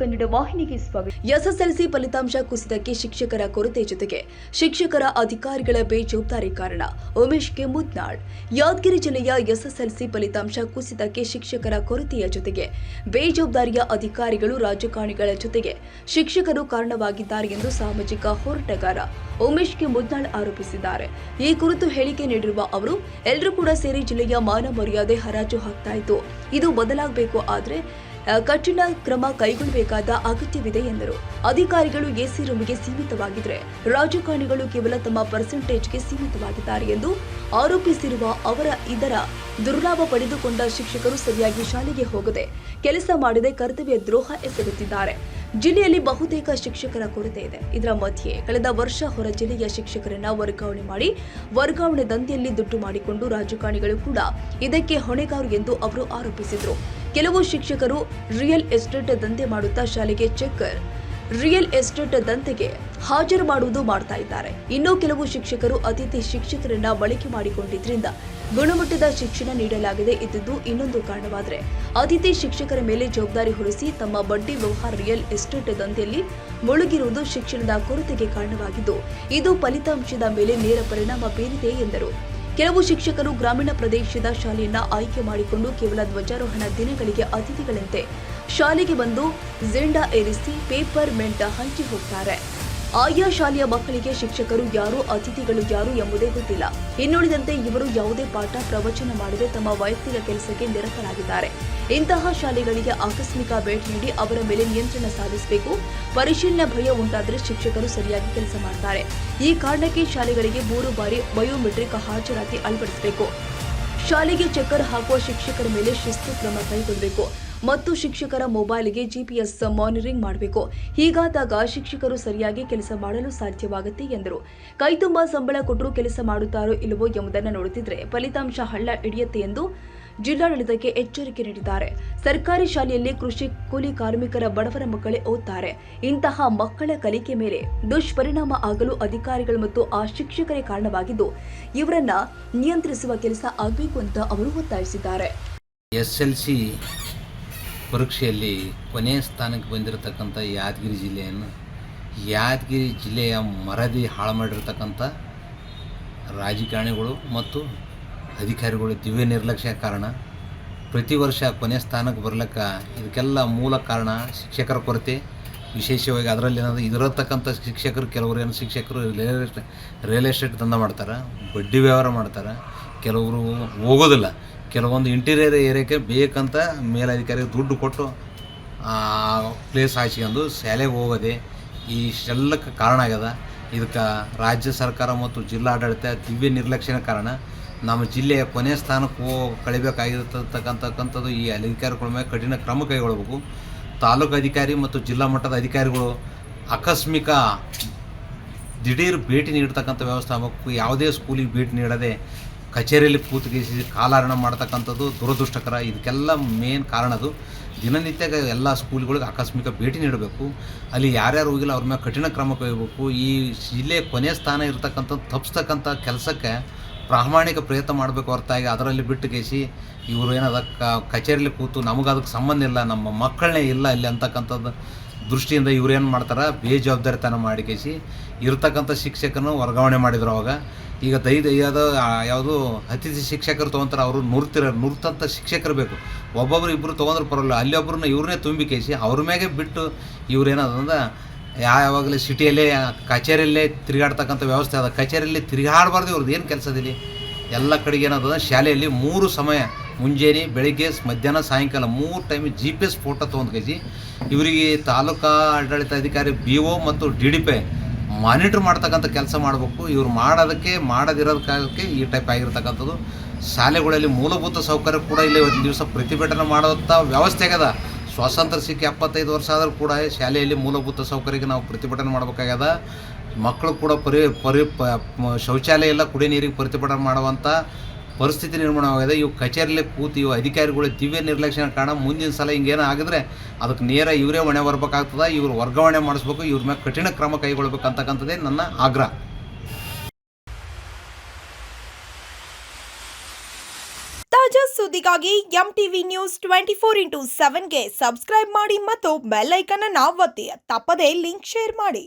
ಕನ್ನಡ ವಾಹಿನಿಗೆ ಸ್ವಾಗತ. ಎಸ್ಎಸ್ಎಲ್ಸಿ ಫಲಿತಾಂಶ ಕುಸಿತಕ್ಕೆ ಶಿಕ್ಷಕರ ಕೊರತೆ ಜೊತೆಗೆ ಶಿಕ್ಷಕರ ಅಧಿಕಾರಿಗಳ ಬೇಜವಾಬ್ದಾರಿ ಕಾರಣ. ಉಮೇಶ್ ಕೆ ಮುದ್ನಾಳ್. ಯಾದಗಿರಿ ಜಿಲ್ಲೆಯ ಎಸ್ಎಸ್ಎಲ್ಸಿ ಫಲಿತಾಂಶ ಕುಸಿತಕ್ಕೆ ಶಿಕ್ಷಕರ ಕೊರತೆಯ ಜೊತೆಗೆ ಬೇಜವಾಬ್ದಾರಿಯ ಅಧಿಕಾರಿಗಳು, ರಾಜಕಾರಣಿಗಳ ಜೊತೆಗೆ ಶಿಕ್ಷಕರು ಕಾರಣವಾಗಿದ್ದಾರೆ ಎಂದು ಸಾಮಾಜಿಕ ಹೋರಾಟಗಾರ ಉಮೇಶ್ ಕೆ ಮುದ್ನಾಳ್ ಆರೋಪಿಸಿದ್ದಾರೆ. ಈ ಕುರಿತು ಹೇಳಿಕೆ ನೀಡಿರುವ ಅವರು, ಎಲ್ಲರೂ ಕೂಡ ಸೇರಿ ಜಿಲ್ಲೆಯ ಮಾನ ಮರ್ಯಾದೆ ಹರಾಜು ಹಾಕ್ತಾ ಇತ್ತು. ಇದು ಬದಲಾಗಬೇಕು, ಆದರೆ ಕಠಿಣ ಕ್ರಮ ಕೈಗೊಳ್ಳಬೇಕಾದ ಅಗತ್ಯವಿದೆ ಎಂದರು. ಅಧಿಕಾರಿಗಳು ಎಸಿ ರೂಮಿಗೆ ಸೀಮಿತವಾಗಿದ್ದರೆ ರಾಜಕಾರಣಿಗಳು ಕೇವಲ ತಮ್ಮ ಪರ್ಸೆಂಟೇಜ್ಗೆ ಸೀಮಿತವಾಗಿದ್ದಾರೆ ಎಂದು ಆರೋಪಿಸಿರುವ ಅವರ ಇದರ ದುರ್ಲಾಭ ಪಡೆದುಕೊಂಡ ಶಿಕ್ಷಕರು ಸರಿಯಾಗಿ ಶಾಲೆಗೆ ಹೋಗದೆ ಕೆಲಸ ಮಾಡದೆ ಕರ್ತವ್ಯ ದ್ರೋಹ ಎಸಗುತ್ತಿದ್ದಾರೆ. ಜಿಲ್ಲೆಯಲ್ಲಿ ಬಹುತೇಕ ಶಿಕ್ಷಕರ ಕೊರತೆ ಇದೆ. ಇದರ ಮಧ್ಯೆ ಕಳೆದ ವರ್ಷ ಹೊರ ಜಿಲ್ಲೆಯ ಶಿಕ್ಷಕರನ್ನ ವರ್ಗಾವಣೆ ಮಾಡಿ ವರ್ಗಾವಣೆ ದಂಧೆಯಲ್ಲಿ ದುಡ್ಡು ಮಾಡಿಕೊಂಡು ರಾಜಕಾರಣಿಗಳು ಕೂಡ ಇದಕ್ಕೆ ಹೊಣೆಗಾರರು ಎಂದು ಅವರು ಆರೋಪಿಸಿದರು. ಕೆಲವು ಶಿಕ್ಷಕರು ರಿಯಲ್ ಎಸ್ಟೇಟ್ ದಂಧೆ ಮಾಡುತ್ತಾ ಶಾಲೆಗೆ ಚೆಕ್ಕರ್, ರಿಯಲ್ ಎಸ್ಟೇಟ್ ದಂಧೆಗೆ ಹಾಜರು ಮಾಡುವುದು ಮಾಡ್ತಾ ಇದ್ದಾರೆ. ಇನ್ನು ಕೆಲವು ಶಿಕ್ಷಕರು ಅತಿಥಿ ಶಿಕ್ಷಕರನ್ನ ಬಳಕೆ ಮಾಡಿಕೊಂಡಿದ್ರಿಂದ ಗುಣಮಟ್ಟದ ಶಿಕ್ಷಣ ನೀಡಲಾಗದೆ ಇದ್ದುದು ಇನ್ನೊಂದು ಕಾರಣವಾದರೆ, ಅತಿಥಿ ಶಿಕ್ಷಕರ ಮೇಲೆ ಜವಾಬ್ದಾರಿ ಹೊರಿಸಿ ತಮ್ಮ ಬಡ್ಡಿ ವ್ಯವಹಾರ ರಿಯಲ್ ಎಸ್ಟೇಟ್ ದಂಧೆಯಲ್ಲಿ ಮುಳುಗಿರುವುದು ಶಿಕ್ಷಣದ ಕೊರತೆಗೆ ಕಾರಣವಾಗಿದ್ದು, ಇದು ಫಲಿತಾಂಶದ ಮೇಲೆ ನೇರ ಪರಿಣಾಮ ಬೀರಿದೆ ಎಂದರು. ಕೆಲವು ಶಿಕ್ಷಕರು ಗ್ರಾಮೀಣ ಪ್ರದೇಶದ ಶಾಲೆಯನ್ನ ಆಯ್ಕೆ ಮಾಡಿಕೊಂಡು ಕೇವಲ ಧ್ವಜಾರೋಹಣ ದಿನಗಳಿಗೆ ಅತಿಥಿಗಳಂತೆ ಶಾಲೆಗೆ ಬಂದು ಝೆಂಡಾ ಏರಿಸಿ ಪೇಪರ್ ಮೆಂಟ್ ಹಂಚಿ ಹೋಗ್ತಾರೆ. ಆಯಾ ಶಾಲೆಯ ಮಕ್ಕಳಿಗೆ ಶಿಕ್ಷಕರು ಯಾರು, ಅತಿಥಿಗಳು ಯಾರು ಎಂಬುದೇ ಗೊತ್ತಿಲ್ಲ. ಇನ್ನುಳಿದಂತೆ ಇವರು ಯಾವುದೇ ಪಾಠ ಪ್ರವಚನ ಮಾಡದೆ ತಮ್ಮ ವೈಯಕ್ತಿಕ ಕೆಲಸಕ್ಕೆ ನಿರತರಾಗಿದ್ದಾರೆ. ಇಂತಹ ಶಾಲೆಗಳಿಗೆ ಆಕಸ್ಮಿಕ ಭೇಟಿ ನೀಡಿ ಅವರ ಮೇಲೆ ನಿಯಂತ್ರಣ ಸಾಧಿಸಬೇಕು. ಪರಿಶೀಲನೆ ಭಯ ಉಂಟಾದರೆ ಶಿಕ್ಷಕರು ಸರಿಯಾಗಿ ಕೆಲಸ ಮಾಡ್ತಾರೆ. ಈ ಕಾರಣಕ್ಕೆ ಶಾಲೆಗಳಿಗೆ 3 ಬಾರಿ ಬಯೋಮೆಟ್ರಿಕ್ ಹಾಜರಾತಿ ಅಳವಡಿಸಬೇಕು. ಶಾಲೆಗೆ ಚಕ್ಕರ್ ಹಾಕುವ ಶಿಕ್ಷಕರ ಮೇಲೆ ಶಿಸ್ತು ಕ್ರಮ ಕೈಗೊಳ್ಳಬೇಕು ಮತ್ತು ಶಿಕ್ಷಕರ ಮೊಬೈಲ್ಗೆ GPS ಮಾನಿಟರಿಂಗ್ ಮಾಡಬೇಕು. ಹೀಗಾದಾಗ ಶಿಕ್ಷಕರು ಸರಿಯಾಗಿ ಕೆಲಸ ಮಾಡಲು ಸಾಧ್ಯವಾಗುತ್ತೆ ಎಂದರು. ಕೈತುಂಬಾ ಸಂಬಳ ಕೊಟ್ಟರು ಕೆಲಸ ಮಾಡುತ್ತಾರೋ ಇಲ್ಲವೋ ಎಂಬುದನ್ನು ನೋಡುತ್ತಿದ್ರೆ ಫಲಿತಾಂಶ ಹಳ್ಳ ಹಿಡಿಯುತ್ತೆ ಎಂದು ಜಿಲ್ಲಾಡಳಿತಕ್ಕೆ ಎಚ್ಚರಿಕೆ ನೀಡಿದ್ದಾರೆ. ಸರ್ಕಾರಿ ಶಾಲೆಯಲ್ಲಿ ಕೃಷಿ ಕೂಲಿ ಕಾರ್ಮಿಕರ ಬಡವರ ಮಕ್ಕಳೇ ಓದ್ತಾರೆ. ಇಂತಹ ಮಕ್ಕಳ ಕಲಿಕೆ ಮೇಲೆ ದುಷ್ಪರಿಣಾಮ ಆಗಲು ಅಧಿಕಾರಿಗಳು ಮತ್ತು ಆ ಶಿಕ್ಷಕರೇ ಕಾರಣವಾಗಿದ್ದು, ಇವರನ್ನ ನಿಯಂತ್ರಿಸುವ ಕೆಲಸ ಆಗಬೇಕು ಅಂತ ಅವರು ಒತ್ತಾಯಿಸಿದ್ದಾರೆ. SLC ಪರೀಕ್ಷೆಯಲ್ಲಿ ಕೊನೆಯ ಸ್ಥಾನಕ್ಕೆ ಬಂದಿರತಕ್ಕಂಥ ಯಾದಗಿರಿ ಜಿಲ್ಲೆಯ ಮರದಿ ಹಾಳು ಮಾಡಿರ್ತಕ್ಕಂಥ ರಾಜಕಾರಣಿಗಳು ಮತ್ತು ಅಧಿಕಾರಿಗಳು ದಿವ್ಯ ನಿರ್ಲಕ್ಷ್ಯ ಕಾರಣ. ಪ್ರತಿ ವರ್ಷ ಕೊನೆಯ ಸ್ಥಾನಕ್ಕೆ ಬರ್ಲಿಕ್ಕೆ ಇದಕ್ಕೆಲ್ಲ ಮೂಲ ಕಾರಣ ಶಿಕ್ಷಕರ ಕೊರತೆ. ವಿಶೇಷವಾಗಿ ಅದರಲ್ಲಿ ಏನಾದರೂ ಇದಿರತಕ್ಕಂಥ ಶಿಕ್ಷಕರು, ಕೆಲವರು ಶಿಕ್ಷಕರು ರಿಯಲ್ ಎಸ್ಟೇಟ್ ದಂಧೆ ಮಾಡ್ತಾರೆ, ಬಡ್ಡಿ ವ್ಯವಹಾರ ಮಾಡ್ತಾರೆ, ಕೆಲವರು ಹೋಗೋದಿಲ್ಲ. ಕೆಲವೊಂದು ಇಂಟೀರಿಯರ್ ಏರಿಯಾಕ್ಕೆ ಬೇಕಂತ ಮೇಲಧಿಕಾರಿಗೆ ದುಡ್ಡು ಕೊಟ್ಟು ಪ್ಲೇಸ್ ಹಾಸ್ಕೊಂಡು ಶಾಲೆಗೆ ಹೋಗೋದೆ ಇಷ್ಟೆಲ್ಲಕ್ಕೆ ಕಾರಣ ಆಗ್ಯದ. ಇದಕ್ಕೆ ರಾಜ್ಯ ಸರ್ಕಾರ ಮತ್ತು ಜಿಲ್ಲಾಡಳಿತ ದಿವ್ಯ ನಿರ್ಲಕ್ಷ್ಯನ ಕಾರಣ. ನಮ್ಮ ಜಿಲ್ಲೆಯ ಕೊನೆಯ ಸ್ಥಾನಕ್ಕೆ ಕಳಿಬೇಕಾಗಿರ್ತಕ್ಕಂಥದ್ದು ಈ ಅಧಿಕಾರಿಗಳ ಮೇಲೆ ಕಠಿಣ ಕ್ರಮ ಕೈಗೊಳ್ಳಬೇಕು. ತಾಲೂಕು ಅಧಿಕಾರಿ ಮತ್ತು ಜಿಲ್ಲಾ ಮಟ್ಟದ ಅಧಿಕಾರಿಗಳು ಆಕಸ್ಮಿಕ ದಿಢೀರ್ ಭೇಟಿ ನೀಡ್ತಕ್ಕಂಥ ವ್ಯವಸ್ಥೆ ಆಗಬೇಕು. ಯಾವುದೇ ಸ್ಕೂಲಿಗೆ ಭೇಟಿ ನೀಡದೆ ಕಚೇರಿಯಲ್ಲಿ ಕೂತ್ಗಿಸಿ ಕಾಲಹರಣ ಮಾಡ್ತಕ್ಕಂಥದ್ದು ದುರದೃಷ್ಟಕರ. ಇದಕ್ಕೆಲ್ಲ ಮೇನ್ ಕಾರಣದು. ದಿನನಿತ್ಯ ಎಲ್ಲ ಸ್ಕೂಲ್ಗಳಿಗೆ ಆಕಸ್ಮಿಕ ಭೇಟಿ ನೀಡಬೇಕು. ಅಲ್ಲಿ ಯಾರ್ಯಾರು ಹೋಗಿಲ್ಲ ಅವ್ರ ಮೇಲೆ ಕಠಿಣ ಕ್ರಮ ಕೈಗೊಳ್ಳಬೇಕು. ಈ ಜಿಲ್ಲೆಯ ಕೊನೆಯ ಸ್ಥಾನ ಇರತಕ್ಕಂಥದ್ದು ತಪ್ಪಿಸ್ತಕ್ಕಂಥ ಕೆಲಸಕ್ಕೆ ಪ್ರಾಮಾಣಿಕ ಪ್ರಯತ್ನ ಮಾಡಬೇಕು ಹೊರತಾಗಿ ಅದರಲ್ಲಿ ಬಿಟ್ಟು ಕೇಸಿ ಇವರು ಏನದ ಕಚೇರಿಯಲ್ಲಿ ಕೂತು ನಮಗೆ ಅದಕ್ಕೆ ಸಂಬಂಧ ಇಲ್ಲ, ನಮ್ಮ ಮಕ್ಕಳನ್ನೇ ಇಲ್ಲ ಅಲ್ಲಿ ಅಂತಕ್ಕಂಥದ್ದು ದೃಷ್ಟಿಯಿಂದ ಇವ್ರೇನು ಮಾಡ್ತಾರೆ, ಬೇಜವಾಬ್ದಾರಿತನ ಮಾಡಿ ಕೇಸಿ ಇರ್ತಕ್ಕಂಥ ಶಿಕ್ಷಕರನ್ನು ವರ್ಗಾವಣೆ ಮಾಡಿದ್ರು. ಅವಾಗ ಈಗ ಯಾವುದು ಅತಿಥಿ ಶಿಕ್ಷಕರು ತೊಗೊತಾರೆ, ಅವರು ನುರ್ತಂಥ ಶಿಕ್ಷಕರು ಬೇಕು. ಒಬ್ಬೊಬ್ರು ಇಬ್ಬರು ತೊಗೊಂಡ್ರೆ ಪರವಾಗಿಲ್ಲ, ಅಲ್ಲಿ ಒಬ್ಬರನ್ನ ಇವ್ರನ್ನೇ ತುಂಬಿ ಕೇಸಿ ಅವ್ರ ಮ್ಯಾಗೆ ಬಿಟ್ಟು ಇವ್ರೇನದಂದ್ರೆ ಯಾವಾಗಲೇ ಸಿಟಿಯಲ್ಲೇ ಕಚೇರಿಯಲ್ಲೇ ತಿರುಗಾಡ್ತಕ್ಕಂಥ ವ್ಯವಸ್ಥೆ ಅದ. ಕಚೇರಿಯಲ್ಲಿ ತಿರುಗಾಡಬಾರ್ದು. ಇವ್ರದ್ದು ಏನು ಕೆಲಸದಲ್ಲಿ ಎಲ್ಲ ಕಡೆಗೆ ಏನದ, ಶಾಲೆಯಲ್ಲಿ 3 ಸಮಯ ಮುಂಜಾನೆ, ಬೆಳಿಗ್ಗೆ, ಮಧ್ಯಾಹ್ನ, ಸಾಯಂಕಾಲ 3 ಟೈಮ್ GPS ಫೋಟೋ ತೊಗೊಂಡು ಕೇಸಿ ಇವರಿಗೆ ತಾಲೂಕಾ ಆಡಳಿತ ಅಧಿಕಾರಿ BO ಮತ್ತು DDP ಮಾನಿಟ್ರ್ ಮಾಡ್ತಕ್ಕಂಥ ಕೆಲಸ ಮಾಡಬೇಕು. ಇವ್ರು ಮಾಡದಿರೋದಕ್ಕೆ ಈ ಟೈಪ್ ಆಗಿರ್ತಕ್ಕಂಥದ್ದು. ಶಾಲೆಗಳಲ್ಲಿ ಮೂಲಭೂತ ಸೌಕರ್ಯ ಕೂಡ ಇಲ್ಲಿ ಒಂದು ದಿವಸ ಪ್ರತಿಭಟನೆ ಮಾಡೋಂಥ ವ್ಯವಸ್ಥೆ ಆಗ್ಯದ. ಸ್ವಾತಂತ್ರ್ಯ ಸಿಕ್ಕಿ 75 ವರ್ಷ ಆದರೂ ಕೂಡ ಶಾಲೆಯಲ್ಲಿ ಮೂಲಭೂತ ಸೌಕರ್ಯಕ್ಕೆ ನಾವು ಪ್ರತಿಭಟನೆ ಮಾಡಬೇಕಾಗ್ಯದ. ಮಕ್ಕಳು ಕೂಡ ಶೌಚಾಲಯ ಎಲ್ಲ ಕುಡಿಯ ನೀರಿಗೆ ಪ್ರತಿಭಟನೆ ಮಾಡುವಂಥ ಪರಿಸ್ಥಿತಿ ನಿರ್ಮಾಣವಾಗಿದೆ. ಇವು ಕಚೇರಿಯಲ್ಲಿ ಕೂತು ಇವು ಅಧಿಕಾರಿಗಳು ದಿವ್ಯ ನಿರ್ಲಕ್ಷ್ಯ ಕಾರಣ ಮುಂದಿನ ಸಲ ಹಿಂಗೇನೋ ಆಗಿದ್ರೆ ಅದಕ್ಕೆ ನೇರ ಇವರೇ ಹೊಣೆ ಬರಬೇಕಾಗ್ತದೆ. ಇವರು ವರ್ಗಾವಣೆ ಮಾಡಿಸ್ಬೇಕು, ಇವ್ರ ಮೇಲೆ ಕಠಿಣ ಕ್ರಮ ಕೈಗೊಳ್ಳಬೇಕು ಅಂತಕ್ಕಂಥದ್ದೇ ನನ್ನ ಆಗ್ರಹ. ತಾಜಾ ಸುದ್ದಿಗಾಗಿ MTV ನ್ಯೂಸ್ 24/7ಗೆ ಸಬ್ಸ್ಕ್ರೈಬ್ ಮಾಡಿ ಮತ್ತು ಬೆಲ್ ಐಕಾನ್ ಅನ್ನು ಒತ್ತಿ ತಪ್ಪದೇ ಲಿಂಕ್ ಶೇರ್ ಮಾಡಿ.